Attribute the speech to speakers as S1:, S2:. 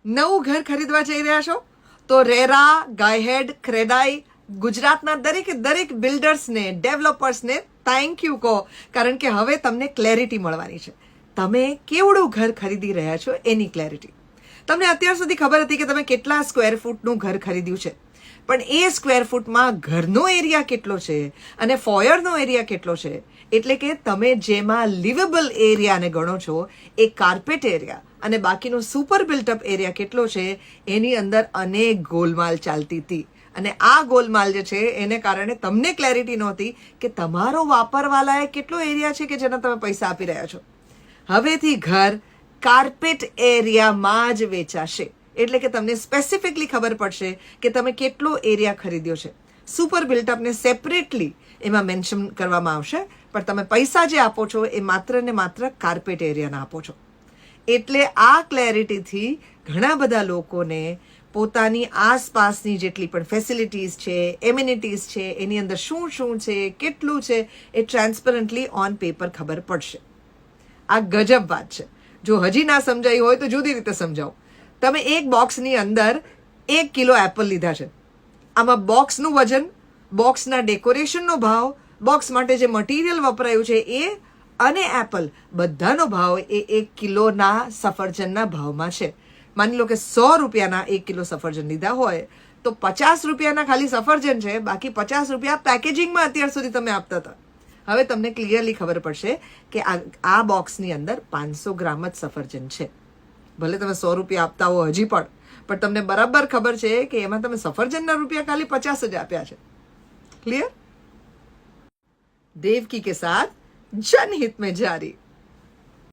S1: નવું ઘર ખરીદવા જઈ રહ્યા છો તો રેરા, ગાયહેડ, ક્રેડાઈ ગુજરાતના દરેક બિલ્ડર્સને, ડેવલપર્સને થેન્ક યુ કહો, કારણ કે હવે તમને ક્લેરિટી મળવાની છે. તમે કેવડું ઘર ખરીદી રહ્યા છો એની ક્લેરિટી. તમને અત્યાર સુધી ખબર હતી કે તમે કેટલા સ્ક્વેર ફૂટનું ઘર ખરીદ્યું છે, પણ એ સ્ક્વેર ફૂટમાં ઘરનો એરિયા કેટલો છે અને ફોયરનો એરિયા કેટલો છે, એટલે કે તમે જેમાં લિવેબલ એરિયાને ગણો છો એ કાર્પેટ એરિયા અને બાકીનો સુપર બિલ્ટઅપ એરિયા કેટલો છે, એની અંદર અનેક ગોલમાલ ચાલતી હતી. અને આ ગોલમાલ જે છે એને કારણે તમને ક્લેરિટી નહોતી કે તમારો વાપરવાલાયક કેટલો એરિયા છે કે જેના તમે પૈસા આપી રહ્યા છો. હવેથી ઘર કાર્પેટ એરિયામાં જ વેચાશે, એટલે કે તમને સ્પેસિફિકલી ખબર પડશે કે તમે કેટલો એરિયા ખરીદ્યો છે. સુપર બિલ્ટઅપને સેપરેટલી એમાં મેન્શન કરવામાં આવશે, પણ તમે પૈસા જે આપો છો એ માત્ર ને માત્ર કાર્પેટ એરિયાના આપો છો. એટલે આ ક્લેરિટીથી ઘણા બધા લોકોને પોતાની આસપાસની જેટલી પણ ફેસિલિટીઝ છે, એમ્યુનિટીઝ છે, એની અંદર શું શું છે, કેટલું છે, એ ટ્રાન્સપરન્ટલી ઓન પેપર ખબર પડશે. આ ગજબ વાત છે. જો હજી ના સમજાઈ હોય તો જુદી રીતે સમજાવો. તમે એક બોક્સની અંદર 1 કિલો એપલ લીધા છે. આમાં બોક્સનું વજન, બોક્સના ડેકોરેશનનો ભાવ, બોક્સ માટે જે મટીરિયલ વપરાયું છે એ અને એપલ બધાનો ભાવ એ 1 કિલોના સફરજનના ભાવમાં છે. માની લો કે 100 રૂપિયાના 1 કિલો સફરજન લીધા હોય તો 50 રૂપિયાના ખાલી સફરજન છે, બાકી 50 રૂપિયા પેકેજિંગમાં અત્યાર સુધી તમે આપતા હતા. હવે તમને ક્લિયરલી ખબર પડશે કે આ બોક્સની અંદર 500 ગ્રામ જ સફરજન છે. ભલે તમે 100 રૂપિયા આપતા હો હજી પણ તમને બરાબર ખબર છે કે એમાં તમે સફરજનના રૂપિયા ખાલી 50 જ આપ્યા છે. ક્લિયર? દેવકી કે સાથ જનહિત મેં જારી.